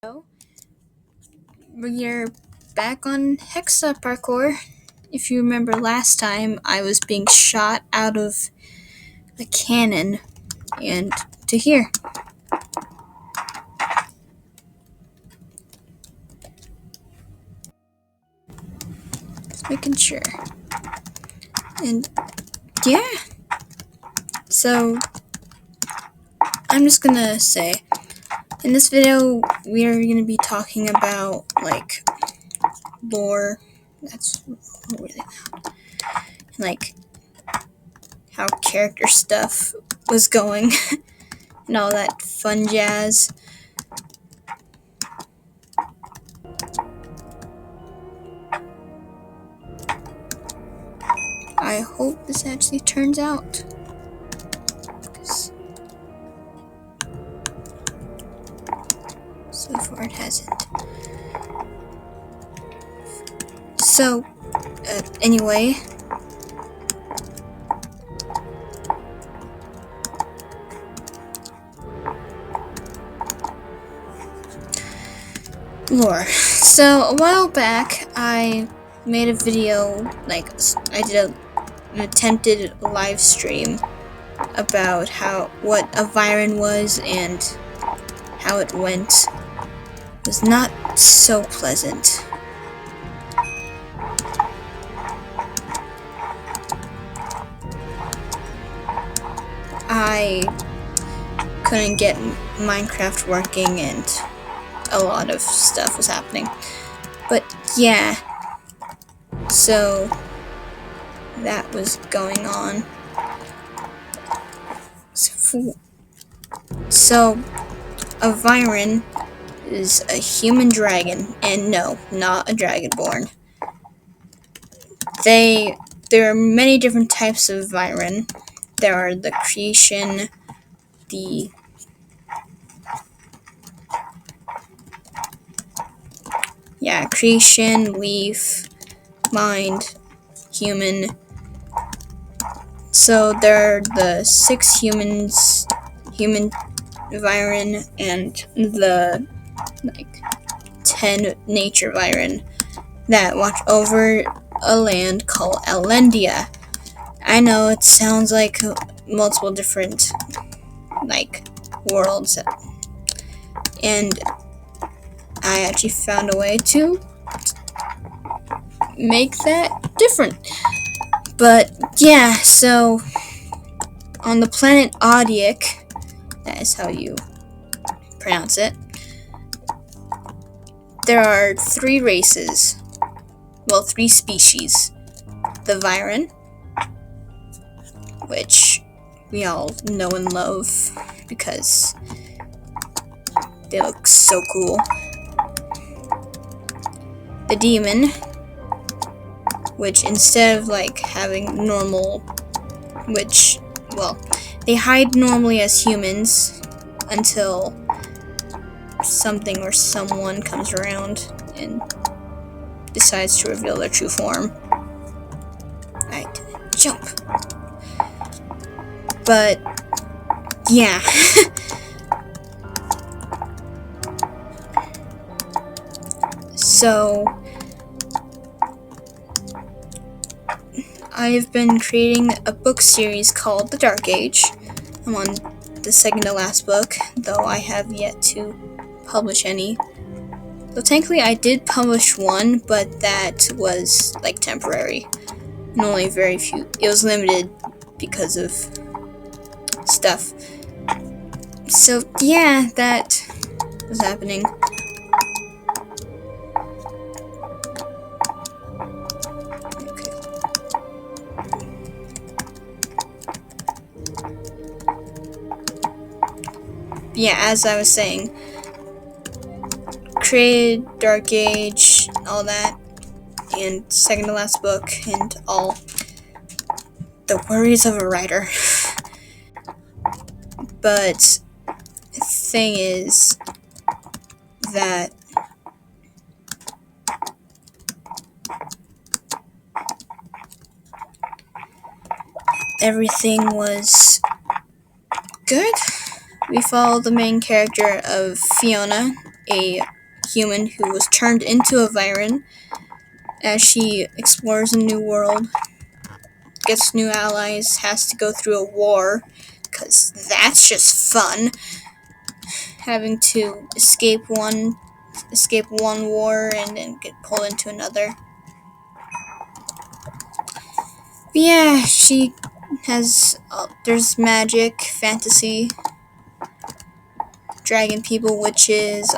So, we're back on Hexa Parkour. If you remember last time, I was being shot out of a cannon and to here. Just making sure. And yeah. So, I'm just gonna say, in this video, we are gonna be talking about, lore. That's really loud. Like, how character stuff was going and all that fun jazz. I hope this actually turns out. So far it hasn't. So, anyway. Lore. So, a while back, I made a video, I did an attempted live stream about what a Viren was and how it went. It was not so pleasant. I couldn't get Minecraft working and a lot of stuff was happening. But yeah, so that was going on. So a Viren is a human dragon, and no, not a dragonborn. There are many different types of Viren. There are the creation, creation, leaf, mind, human. So there are the 6 human Viren and the 10 nature Viren that watch over a land called Elendia. I know it sounds like multiple different worlds, and I actually found a way to make that different. But yeah, so on the planet Audic, that is how you pronounce it, there are 3 races. Well, 3 species. The Viren, which we all know and love because they look so cool. The Demon, which instead of having normal, they hide normally as humans until something or someone comes around and decides to reveal their true form. I didn't jump. But yeah. So I've been creating a book series called The Dark Age. I'm on the second to last book, though I have yet to publish any. So technically I did publish one, but that was temporary. And only very few. It was limited because of stuff. So yeah, that was happening. Yeah, as I was saying, created Dark Age, all that, and second to last book, and all the worries of a writer. But the thing is that everything was good. We followed the main character of Fiona a human who was turned into a Viren as she explores a new world, gets new allies, has to go through a war, because that's just fun, having to escape one war and then get pulled into another. But yeah, she has, there's magic, fantasy, dragon people, witches,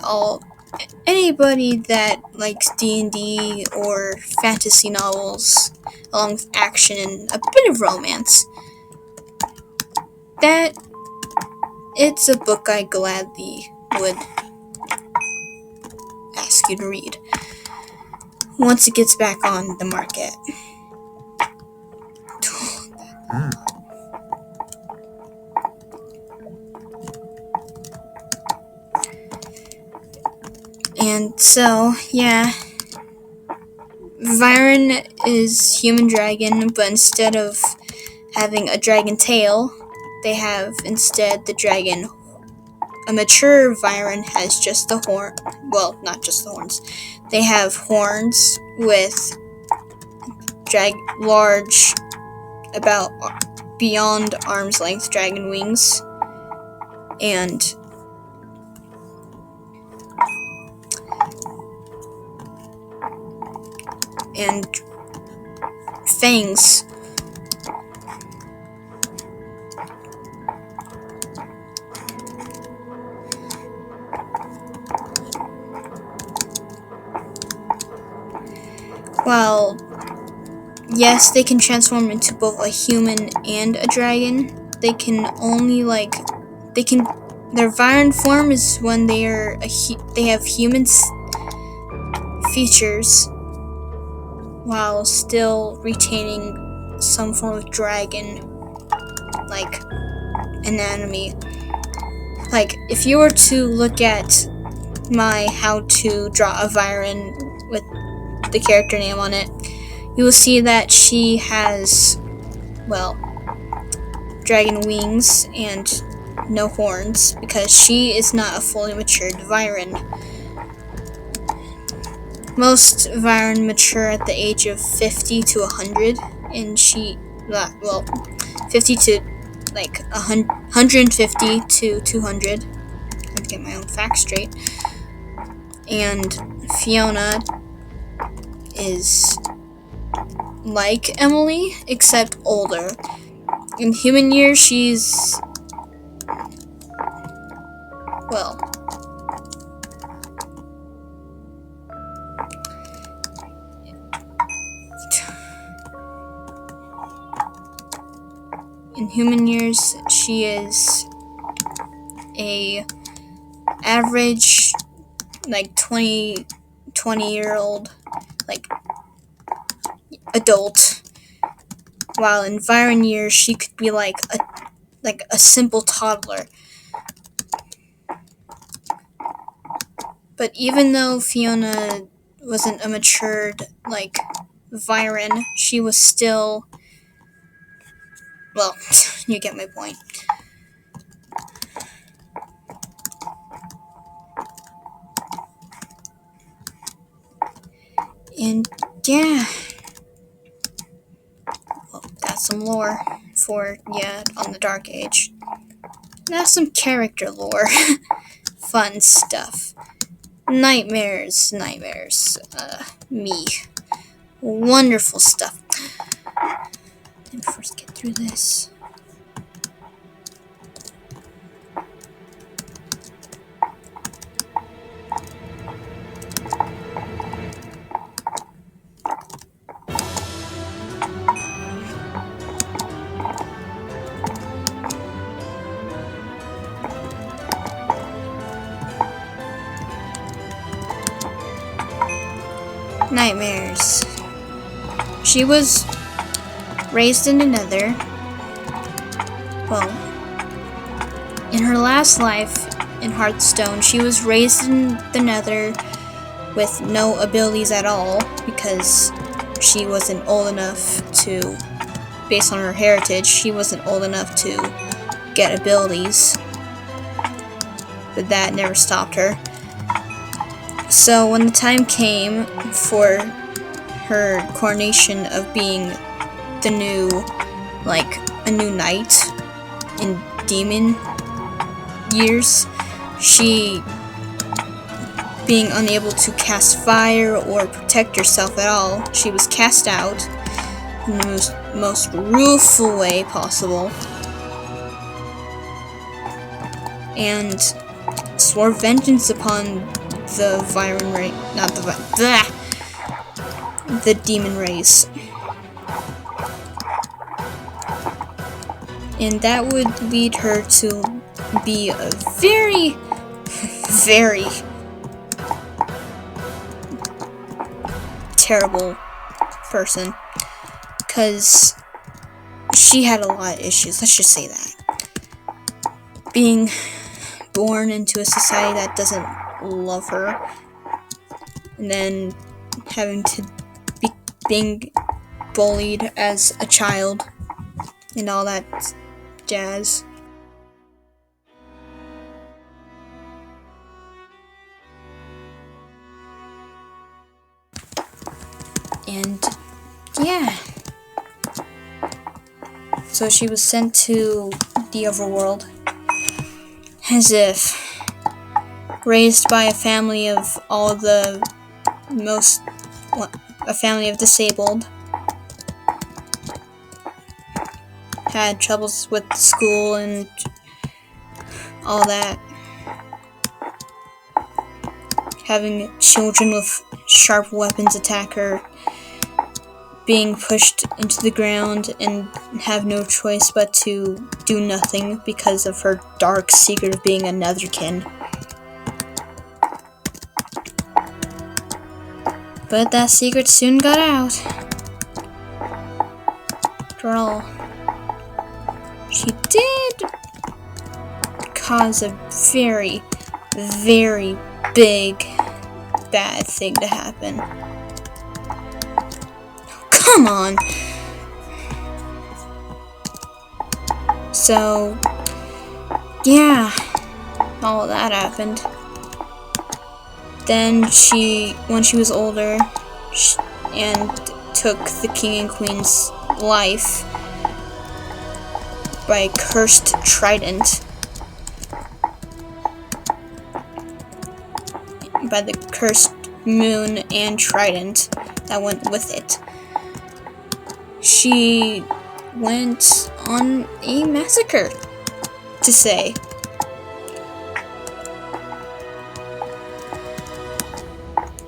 anybody that likes D&D or fantasy novels, along with action and a bit of romance. That, it's a book I gladly would ask you to read once it gets back on the market. And so, yeah, Viren is human dragon, but instead of having a dragon tail, they have instead the dragon. A mature Viren has just the horn. Well, not just the horns. They have horns with large, about beyond arm's length dragon wings, and fangs. While, yes, they can transform into both a human and a dragon, they can only, their Viren form is when they have human features, while still retaining some form of dragon, anatomy. If you were to look at my how to draw a Viren with the character name on it, you will see that she has, dragon wings and no horns, because she is not a fully matured Viren. Most Viren mature at the age of 50 to 100, and 50 to 150 to 200. I have to get my own facts straight. And Fiona is like Emily, except older. In human years, she's, in human years, she is a average, 20-year-old, adult. While in Viren years, she could be like a simple toddler. But even though Fiona wasn't a matured, Viren, she was still, you get my point. And yeah, that's some lore for, on the Dark Age. Now some character lore. Fun stuff. Nightmares. Me. Wonderful stuff. Let me first get through this. Nightmares. She was raised in the Nether. In her last life in Hearthstone, she was raised in the Nether with no abilities at all, because she wasn't old enough to, based on her heritage, she wasn't old enough to get abilities. But that never stopped her. So when the time came for her coronation of being the new, like, a new knight in demon years, she, being unable to cast fire or protect herself at all, she was cast out in the most rueful way possible, and swore vengeance upon the the demon race. And that would lead her to be a very, very terrible person, because she had a lot of issues, let's just say that. Being born into a society that doesn't love her, and then having to be being bullied as a child, and all that jazz. And yeah, so she was sent to the overworld, as if raised by a family of a family of disabled, had troubles with school and all that, having children with sharp weapons attack her, being pushed into the ground and have no choice but to do nothing because of her dark secret of being a netherkin. But that secret soon got out. After all, she did cause a very, very big bad thing to happen. Come on! So, yeah, all of that happened. Then when she was older, and took the king and queen's life by a cursed trident, by the cursed moon and trident that went with it. She went on a massacre, to say.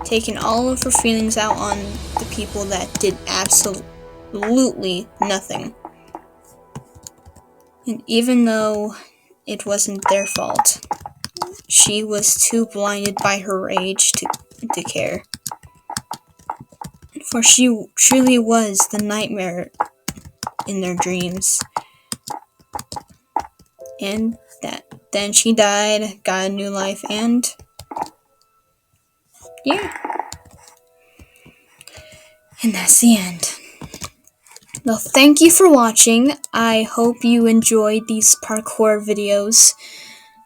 Taking all of her feelings out on the people that did absolutely nothing. And even though it wasn't their fault, she was too blinded by her rage to care. For she truly was the nightmare in their dreams. And then she died, got a new life, and yeah. And that's the end. Well, thank you for watching. I hope you enjoyed these parkour videos.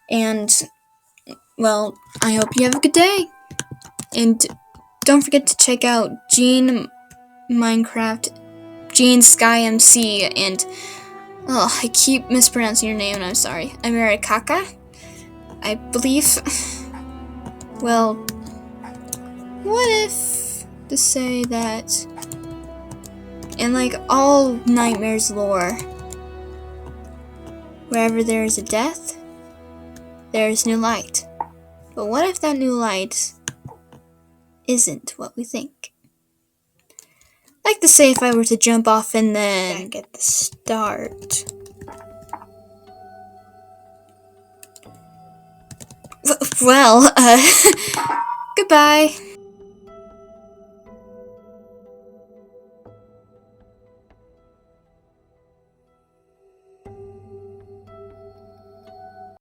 And, well, I hope you have a good day. And don't forget to check out Gene Minecraft, Gene Sky MC, and I keep mispronouncing your name, and I'm sorry. Amerikaka, I believe. Well, what if to say that in like all nightmares lore, wherever there is a death, there is new light. But what if that new light isn't what we think? Like to say if I were to jump off and then back at the start. Well, goodbye.